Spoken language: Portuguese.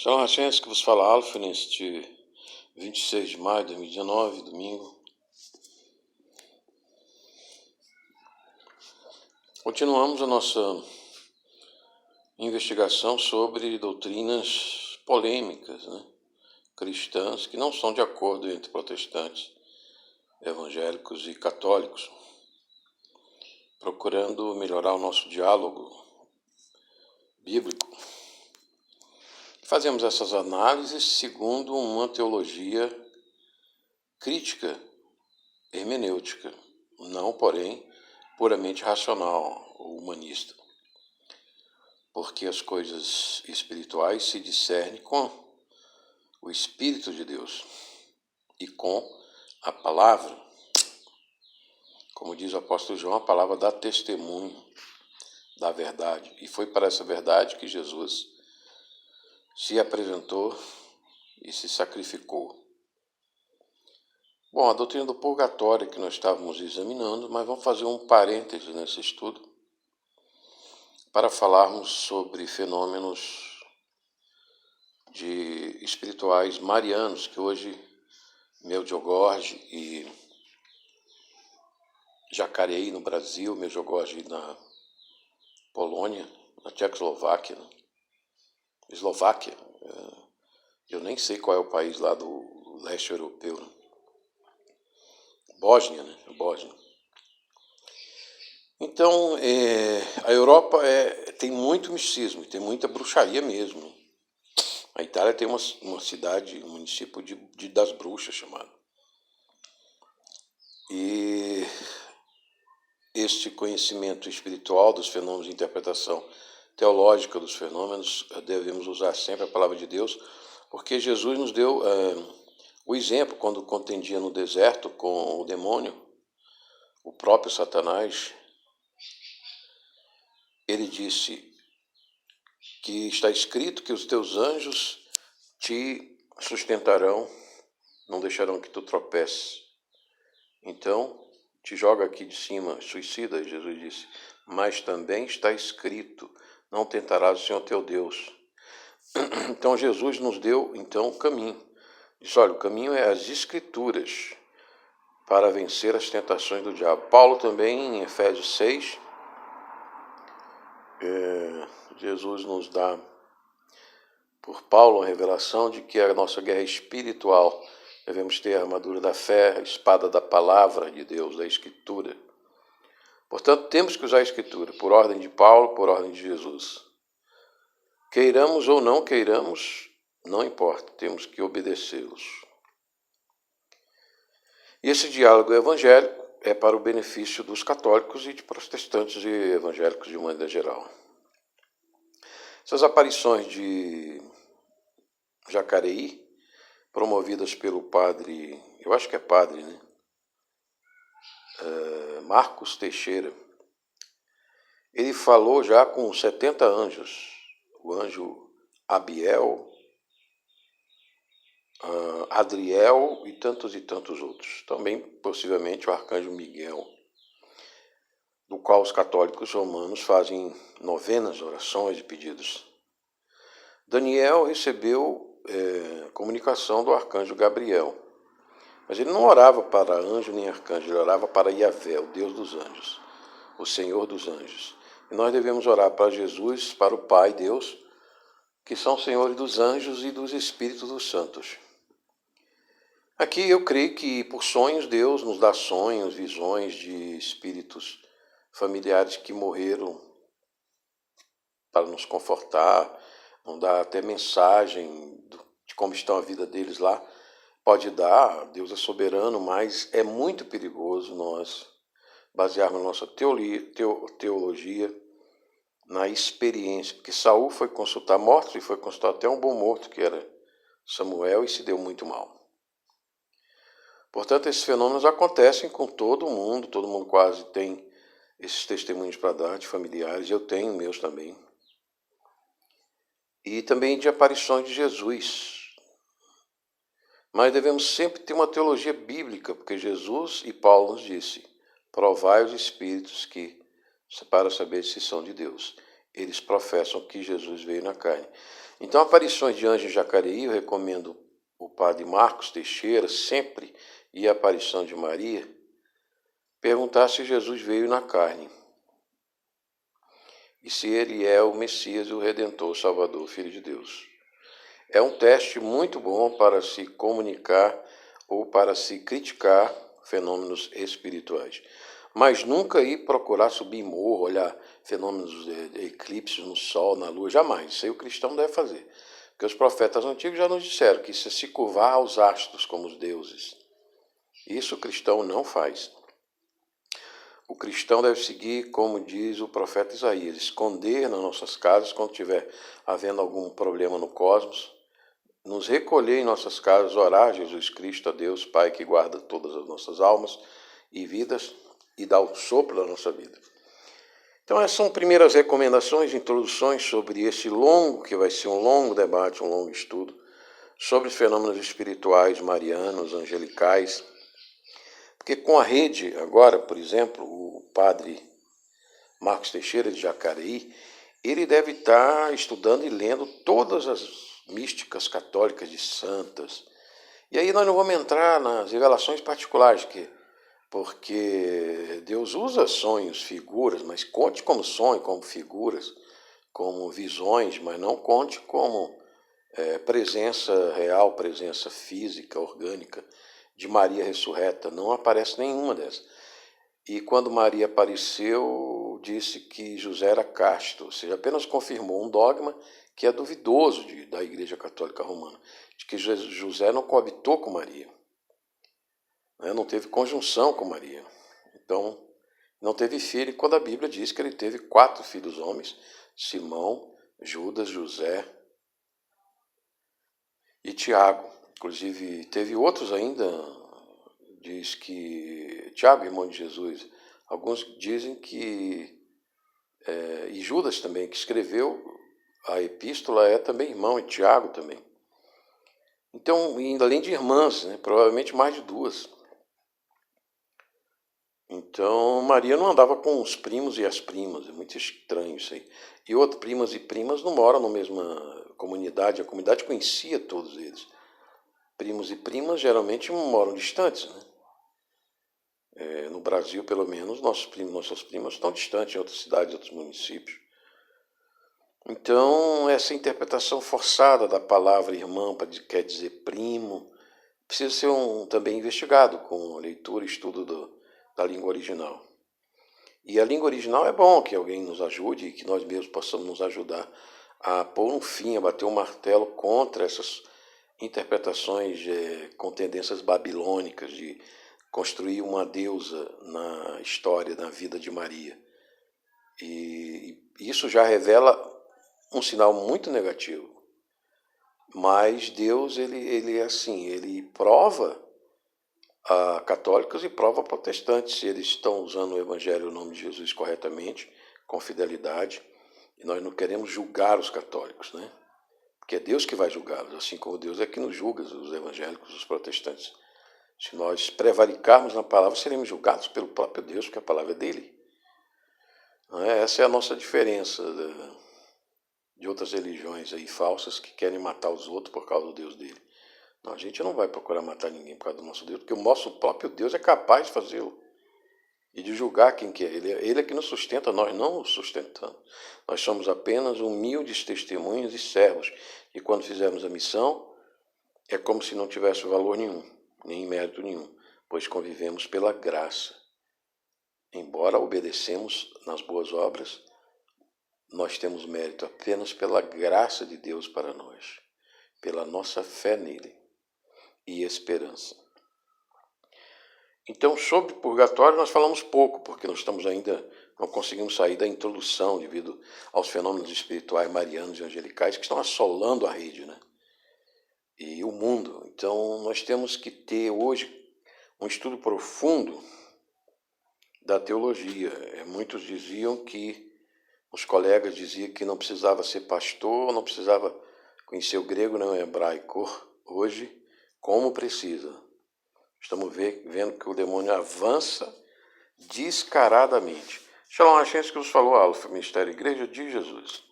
Shalom Hashem, que vos fala Alfa, neste 26 de maio de 2019, domingo. Continuamos a nossa investigação sobre doutrinas polêmicas, cristãs, que não são de acordo entre protestantes, evangélicos e católicos, procurando melhorar o nosso diálogo bíblico. Fazemos essas análises segundo uma teologia crítica, hermenêutica, não, porém, puramente racional ou humanista. Porque as coisas espirituais se discernem com o Espírito de Deus e com a palavra. Como diz o apóstolo João, a palavra dá testemunho da verdade. E foi para essa verdade que Jesus se apresentou e se sacrificou. Bom, a doutrina do purgatório que nós estávamos examinando, mas vamos fazer um parêntese nesse estudo para falarmos sobre fenômenos espirituais marianos, que hoje Medjugorje e Jacareí no Brasil, Medjugorje na Polônia, na Tchecoslováquia, Eslováquia, eu nem sei qual é o país lá do leste europeu, Bósnia, Bósnia. Então, a Europa tem muito misticismo, tem muita bruxaria mesmo. A Itália tem uma cidade, um município das bruxas chamado. E este conhecimento espiritual dos fenômenos de interpretação teológica dos fenômenos, devemos usar sempre a palavra de Deus, porque Jesus nos deu o exemplo quando contendia no deserto com o demônio, o próprio Satanás. Ele disse que está escrito que os teus anjos te sustentarão, não deixarão que tu tropeces. Então, te joga aqui de cima, suicida, Jesus disse, mas também está escrito, não tentarás o Senhor teu Deus. Então, Jesus nos deu, o caminho. Disse, olha, o caminho é as Escrituras para vencer as tentações do diabo. Paulo também, em Efésios 6, Jesus nos dá, por Paulo, a revelação de que a nossa guerra espiritual, devemos ter a armadura da fé, a espada da palavra de Deus, da Escritura. Portanto, temos que usar a Escritura, por ordem de Paulo, por ordem de Jesus. Queiramos ou não queiramos, não importa, temos que obedecê-los. E esse diálogo evangélico é para o benefício dos católicos e de protestantes e evangélicos de uma maneira geral. Essas aparições de Jacareí, promovidas pelo padre, eu acho que é padre, Marcos Teixeira, ele falou já com 70 anjos, o anjo Abiel, Adriel e tantos outros. Também, possivelmente, o arcanjo Miguel, do qual os católicos romanos fazem novenas, orações e pedidos. Daniel recebeu comunicação do arcanjo Gabriel, mas ele não orava para anjo nem arcanjo, ele orava para Yahvé, o Deus dos anjos, o Senhor dos anjos. E nós devemos orar para Jesus, para o Pai, Deus, que são senhores dos anjos e dos espíritos dos santos. Aqui eu creio que por sonhos Deus nos dá sonhos, visões de espíritos familiares que morreram para nos confortar, nos dá até mensagem de como está a vida deles lá. Pode dar, Deus é soberano, mas é muito perigoso nós basearmos nossa teologia na experiência, porque Saul foi consultar mortos e foi consultar até um bom morto, que era Samuel, e se deu muito mal. Portanto, esses fenômenos acontecem com todo mundo quase tem esses testemunhos para dar de familiares, eu tenho meus também. E também de aparições de Jesus. Mas devemos sempre ter uma teologia bíblica, porque Jesus e Paulo nos disse, provai os espíritos para saber se são de Deus. Eles professam que Jesus veio na carne. Então, aparições de anjo em Jacareí, eu recomendo o padre Marcos Teixeira, sempre, e a aparição de Maria, perguntar se Jesus veio na carne e se ele é o Messias, o Redentor, o Salvador, o Filho de Deus. É um teste muito bom para se comunicar ou para se criticar fenômenos espirituais. Mas nunca ir procurar subir morro, olhar fenômenos de eclipses no sol, na lua, jamais. Isso aí o cristão deve fazer. Porque os profetas antigos já nos disseram que isso é se curvar aos astros como os deuses. Isso o cristão não faz. O cristão deve seguir, como diz o profeta Isaías, esconder nas nossas casas quando estiver havendo algum problema no cosmos, nos recolher em nossas casas, orar a Jesus Cristo, a Deus Pai que guarda todas as nossas almas e vidas e dá o sopro da nossa vida. Então essas são primeiras recomendações, introduções sobre esse longo, que vai ser um longo debate, um longo estudo, sobre os fenômenos espirituais, marianos, angelicais. Porque com a rede, agora, por exemplo, o padre Marcos Teixeira de Jacareí, ele deve estar estudando e lendo todas as místicas católicas de santas. E aí nós não vamos entrar nas revelações particulares, porque Deus usa sonhos, figuras, mas conte como sonho, como figuras, como visões, mas não conte como presença real, presença física, orgânica de Maria ressurreta. Não aparece nenhuma dessas. E quando Maria apareceu, disse que José era casto, ou seja, apenas confirmou um dogma que é duvidoso da Igreja Católica Romana, de que José não coabitou com Maria, não teve conjunção com Maria. Então, não teve filho, quando a Bíblia diz que ele teve 4 filhos homens, Simão, Judas, José e Tiago. Inclusive, teve outros ainda, diz que Tiago, irmão de Jesus. Alguns dizem que, e Judas também, que escreveu a epístola, é também irmão, e Tiago também. Então, além de irmãs, provavelmente mais de 2. Então, Maria não andava com os primos e as primas, é muito estranho isso aí. E outros, primos e primas não moram na mesma comunidade, a comunidade conhecia todos eles. Primos e primas geralmente moram distantes, no Brasil, pelo menos, nossos primos, nossas primas estão distantes em outras cidades, outros municípios. Então, essa interpretação forçada da palavra irmão, quer dizer primo, precisa ser também investigado com leitura e estudo da língua original. E a língua original é bom que alguém nos ajude e que nós mesmos possamos nos ajudar a pôr um fim, a bater um martelo contra essas interpretações com tendências babilônicas de construir uma deusa na história, na vida de Maria. E isso já revela um sinal muito negativo. Mas Deus, ele é assim, ele prova a católicos e prova a protestantes se eles estão usando o Evangelho, o nome de Jesus corretamente, com fidelidade. E nós não queremos julgar os católicos, porque é Deus que vai julgá-los, assim como Deus é que nos julga, os evangélicos, os protestantes. Se nós prevaricarmos na palavra, seremos julgados pelo próprio Deus, porque a palavra é dele. Essa é a nossa diferença de outras religiões aí falsas que querem matar os outros por causa do Deus dele. Não, a gente não vai procurar matar ninguém por causa do nosso Deus, porque o nosso próprio Deus é capaz de fazê-lo e de julgar quem que é. Ele é que nos sustenta, nós não o sustentamos. Nós somos apenas humildes testemunhas e servos. E quando fizermos a missão, é como se não tivesse valor nenhum, nem mérito nenhum, pois convivemos pela graça. Embora obedecemos nas boas obras, nós temos mérito apenas pela graça de Deus para nós, pela nossa fé nele e esperança. Então, sobre purgatório nós falamos pouco, porque nós não conseguimos sair da introdução devido aos fenômenos espirituais marianos e angelicais que estão assolando a rede, e o mundo. Então, nós temos que ter hoje um estudo profundo da teologia. Muitos diziam os colegas diziam que não precisava ser pastor, não precisava conhecer o grego nem o hebraico. Hoje, como precisa. Estamos vendo que o demônio avança descaradamente. Shalom Hashem, que nos falou a Alfa, Ministério Igreja de Jesus.